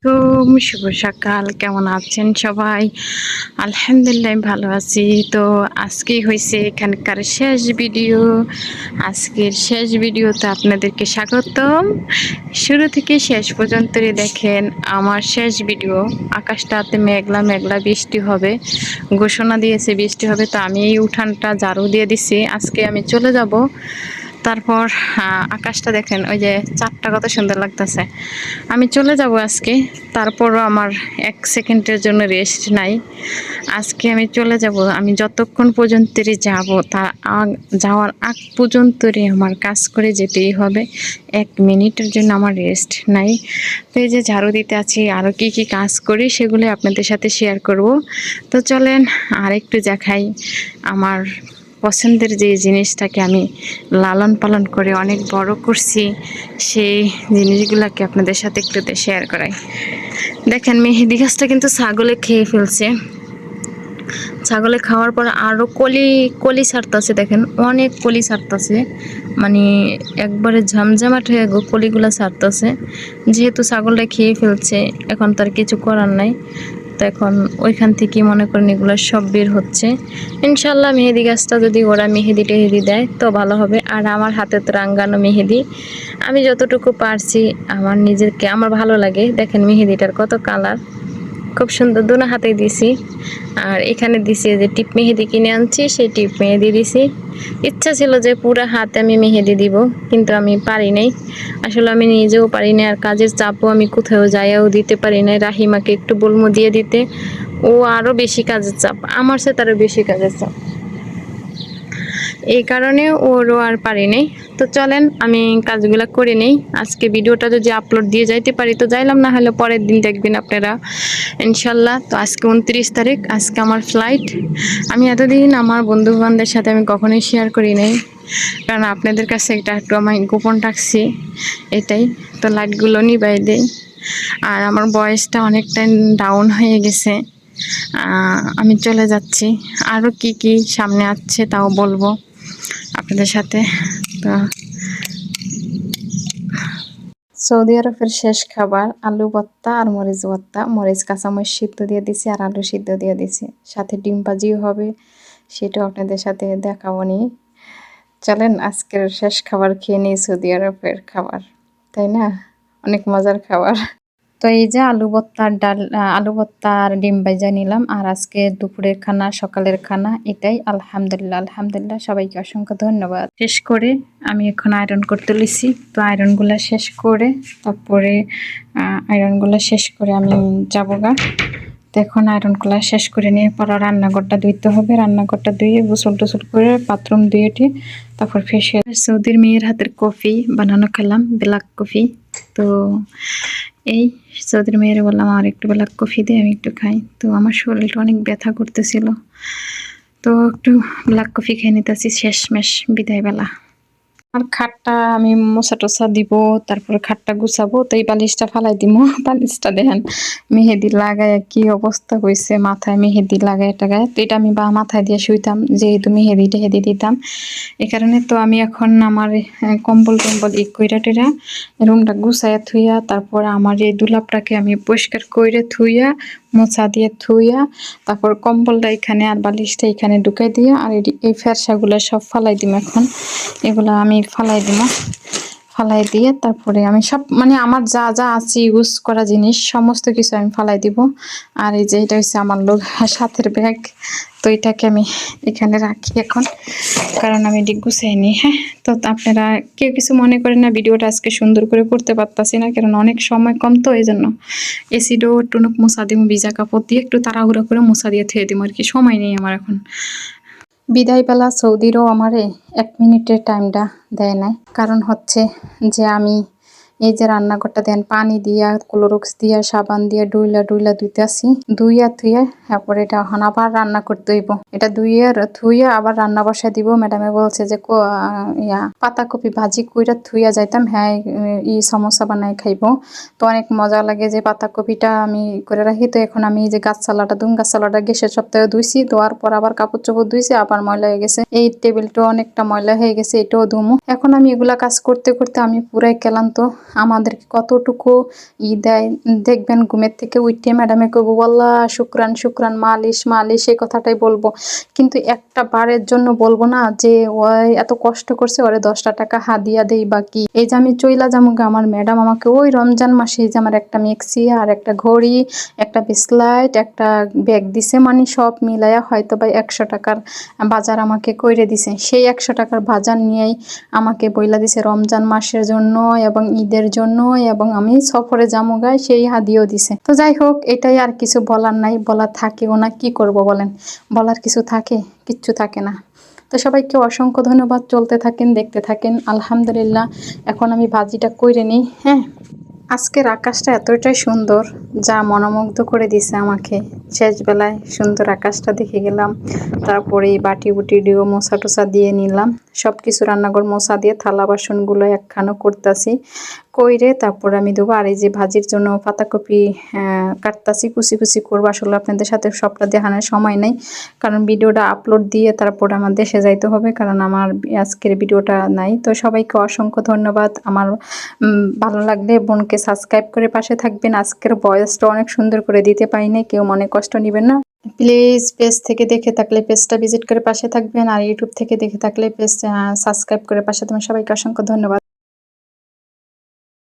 শুভ সকাল। কেমন আছেন সবাই? আলহামদুলিল্লাহ আমি ভালো আছি। তো আজকেই হইছে এখানকার শেষ ভিডিও। আজকের শেষ ভিডিওতে আপনাদেরকে স্বাগতম। শুরু থেকে শেষ পর্যন্তই দেখেন আমার শেষ ভিডিও। আকাশটাতে মেঘলা মেঘলা বৃষ্টি হবে। ঘোষণা দিয়েছে বৃষ্টি হবে, তো আমি এই উঠানটা ঝাড়ু দিয়ে দিছি। আজকে আমি চলে যাব। তারপর আকাশটা দেখেন, ওই যে চাঁদটা কত সুন্দর লাগতেছে। আমি চলে যাব আজকে, তারপরও আমার 1 সেকেন্ডের জন্য রেস্ট নাই। আজকে আমি চলে যাব, আমি যতক্ষণ পর্যন্তই যাব তার যাওয়ার আগ পর্যন্তই আমার কাজ করে যেতেই হবে। 1 মিনিটের জন্য আমার রেস্ট নাই। তো এই যে ঝাড়ু দিতে আছি, আরও কি কি কাজ করি সেগুলো আপনাদের সাথে শেয়ার করব। তো চলেন আর একটু দেখাই আমার পছন্দের যে জিনিসটাকে আমি লালন পালন করে অনেক বড় করছি, সেই জিনিসগুলোকে আপনাদের সাথে একটু শেয়ার করাই। দেখেন মেহেদি গাছটা কিন্তু ছাগলে খেয়ে ফেলছে। ছাগলে খাওয়ার পর আরও কলি ছাড়তেছে, দেখেন অনেক কলি ছাড়তেছে, মানে একবারে ঝামঝামাট হয়ে কলিগুলো ছাড়তেছে। যেহেতু ছাগলটা খেয়ে ফেলছে, এখন তার কিছু করার নাই। তো এখন ওইখান থেকে মনে করেন এগুলো সব বের হচ্ছে। ইনশাল্লাহ মেহেদি গাছটা যদি ওরা মেহেদি টেহেদি দেয় তো ভালো হবে। আর আমার হাতে তো রাঙ্গানো মেহেদি, আমি যতটুকু পারছি আমার নিজেকে আমার ভালো লাগে। দেখেন মেহেদিটার কত কালার, খুব সুন্দর। দুনো হাতে দিছি। আর এখানে দিছি যে টিপ মেহেদি কিনে আনছি, সেই টিপ মেহেদি দিছি। ইচ্ছা ছিল যে পুরো হাতে আমি মেহেদি দিব, কিন্তু আমি পারি নাই। আসলে আমি নিজেও পারি না, আর কাজের চাপও আমি কোথাও যাইও দিতে পারি না। রাহিমাকে একটু বলমু দিয়ে দিতে, ও আরও বেশি কাজের চাপ, আমার সাথে আরও বেশি কাজের চাপ, এই কারণে ওরও আর পারি নাই। তো চলেন আমি কাজগুলো করে নেই। আজকে ভিডিওটা যদি আপলোড দিয়ে যাইতে পারি তো যাইলাম, না হলে পরের দিন দেখবেন আপনারা ইনশাল্লাহ। তো আজকে 29 তারিখ, আজকে আমার ফ্লাইট। আমি এতদিন আমার বন্ধু বান্ধবের সাথে আমি কখনোই শেয়ার করি নাই, কারণ আপনাদের কাছে এটা একটু আমি গোপন রাখছি, এটাই। তো লাইটগুলো নিবাই দেই। আর আমার বয়সটা অনেকটাই ডাউন হয়ে গেছে। আমি চলে যাচ্ছি, আরও কি কি সামনে আসছে তাও বলবো আপনাদের সাথে। তো সৌদি আরবের শেষ খাবার আলু ভর্তা আর মরিচ ভর্তা। মরিচ কাঁচামরিচ সিদ্ধ দিয়ে দিছি আর আলু সিদ্ধ দিয়ে দিছি, সাথে ডিম ভাজিও হবে, সেটাও আপনাদের সাথে দেখাবো নি। চলেন আজকের শেষ খাবার খেয়ে নিই, সৌদি আরবের খাবার, তাই না? অনেক মজার খাবার। তো এই যে আলু ভর্তার ডাল, আলু ভর্তা আর ডিম ভাজা নিলাম। আর আজকে দুপুরের খানা সকালের খানা এটাই। আলহামদুলিল্লাহ আলহামদুলিল্লাহ, সবাইকে অসংখ্য ধন্যবাদ। শেষ করে আমি এখন আয়রন করতে লিছি। তো আয়রনগুলো শেষ করে তারপরে আয়রনগুলো শেষ করে আমি যাবো গা। তো এখন আয়রনগুলো শেষ করে নিয়ে পরে রান্নাঘরটা ধুইতে হবে। রান্নাঘরটা ধুয়ে গোসল টোসল করে বাথরুম ধুয়ে উঠে তারপর ফেসে সৌদির মেয়ের হাতের কফি বানানো খেলাম, ব্ল্যাক কফি। তো এই সৌদির মেয়ের বললাম আর একটু ব্ল্যাক কফি দিয়ে আমি একটু খাই। তো আমার শরীরটা অনেক ব্যথা করতেছিল, তো একটু ব্ল্যাক কফি খেয়ে নিতেছি শেষমেশ বিদায়বেলা। আর খাটটা আমি মোছা টোছা দিব, তারপরে খাটটা গুছাবো। তো এই বালিশটা ফালাই দিব। বালিশটা দেখেন মেহেদি লাগায় কি অবস্থা হয়েছে, মাথায় মেহেদি লাগায় টাগায়। তো এটা আমি মাথায় দিয়ে শুইতাম, যেহেতু মেহেদি টেহেদি দিতাম, এ কারণে। তো আমি এখন আমার কম্বল টম্বল কইরা টেরা রুমটা গুছাইয়া থুইয়া, তারপর আমার এই দুলাপটাকে আমি পরিষ্কার কইরে থুইয়া মোছা দিয়ে থুইয়া, তারপর কম্বলটা এখানে আর বালিশটা এখানে ঢুকাই দিয়া, আর এই ফেরসাগুলো সব ফালাই দিম এখন। এগুলো আমি ফালাই দিব, ফালাই দিয়ে তারপরে আমি সব মানে আমার যা যা আছে ইউজ করা জিনিস সমস্ত কিছু আমি ফালাই দিব। আর এই যে এটা হচ্ছে আমার লোক সাথের ব্যাগ, তো এটাকে আমি এখানে রাখি এখন, কারণ আমি এটি গুছাই নি। হ্যাঁ, তো আপনারা কেউ কিছু মনে করেন না, ভিডিওটা আজকে সুন্দর করে করতে পারতাছি না, কারণ অনেক সময় কম, তো এই জন্য। এসিডও টুনুক মোছা দিব, ভিজা কাপড় দিয়ে একটু তাড়াহুড়ো করে মোছা দিয়ে থুয়ে দিব আর কি, সময় নেই আমার এখন। বিদায়বেলা সৌদিরও আমারে 1 মিনিটের টাইমটা দেয় নাই, কারণ হচ্ছে যে আমি এই যে রান্নাঘরটা দেন পানি দিয়া ক্লোরক্স দিয়া সাবান দিয়া ডুইলা ডুইলা ধুইতেছি, ধুইয়া থুইয়া তারপরে এটা এখন আবার রান্না করতে হইব। এটা ধুইয়া থুইয়া আবার রান্না বসায় দিব। ম্যাডামে বলছে যে পাতাকপি ভাজি কইরা থুইয়া যাইতাম, হ্যাঁ সমোসা বানাই খাইবো। তো অনেক মজা লাগে যে পাতাকপিটা আমি করে রাখি। তো এখন আমি এই যে গাছ চালাটা দুম, গাছ চালাটা গ্যাসের সপ্তাহে ধুইছি, ধোয়ার পর আবার কাপড় চোপড় ধুইছি, আবার ময়লা হয়ে গেছে। এই টেবিলটাও অনেকটা ময়লা হয়ে গেছে, এটাও ধুমু। এখন আমি এগুলা কাজ করতে করতে আমি পুরাই ক্লান্ত। আমাদেরকে কতটুকু দেয়। দেখবেন ঘুমের থেকে উঠে ম্যাডামে কইব ওয়াল্লাহ শুকরান শুকরান মালিশ মালিশ এই কথাটাই বলবো, কিন্তু একটা বারের জন্য বলবো না যে ওই এত কষ্ট করছে ওরে 10টা টাকা হাদিয়া দেই বা কি। এই যে আমি চইলা যামুগা, আমার ম্যাডাম আমাকে ওই রমজান মাসে যে আমার একটা মেক্সি আর একটা ঘড়ি, একটা বিসলাইট, একটা ব্যাগ দিছে, মানে সব মিলাইয়া হয়তো বা 100 টাকার বাজার আমাকে কইরে দিছে। সেই 100 টাকার বাজার নিয়েই আমাকে বইলা দিছে রমজান মাসের জন্য এবং ঈদের জন্য, এবং আমি সফরে যামুগায় সেই হাদিয়াও দিছে। তো যাই হোক, এটাই, আর কিছু বলার নাই, বলার থাকেও না, কি করব বলেন, বলার কিছু থাকে? কিচ্ছু থাকে না। তো সবাইকে অসংখ্য ধন্যবাদ। চলতে থাকেন, দেখতে থাকেন। আলহামদুলিল্লাহ, এখন আমি ভাজিটা কইরে নিই। হ্যাঁ, আজকের আকাশটা এতটাই সুন্দর যা মনোমুগ্ধ করে দিছে আমাকে। শেষ বেলায় সুন্দর আকাশটা দেখে গেলাম, তারপরে বাটি বুটি ডিও মোছা টোছা দিয়ে নিলাম, সব কিছু রান্নাঘর মোছা দিয়ে থালা বাসনগুলো একখানো করতেছি, কইরে তারপর আমি দেবো। আর এই যে ভাজির জন্য পাতাকপি কাটতাছি, কুচি কুচি করবো। আসলে আপনাদের সাথে সবটা দেখানোর সময় নেই, কারণ ভিডিওটা আপলোড দিয়ে তারপর আমার দেশে যাইতে হবে, কারণ আমার আজকের ভিডিওটা নাই। তো সবাইকে অসংখ্য ধন্যবাদ। আমার ভালো লাগলে বোনকে সাবস্ক্রাইব করে পাশে থাকবেন। আজকের ভয়েসটা অনেক সুন্দর করে দিতে পারিনি, কেউ মনে কষ্ট নেবেন না প্লিজ। পেজ থেকে দেখে থাকলে পেজটা ভিজিট করে পাশে থাকবেন, আর ইউটিউব থেকে দেখে থাকলে পেজ সাবস্ক্রাইব করে পাশে থাকবেন। সবাইকে অসংখ্য ধন্যবাদ।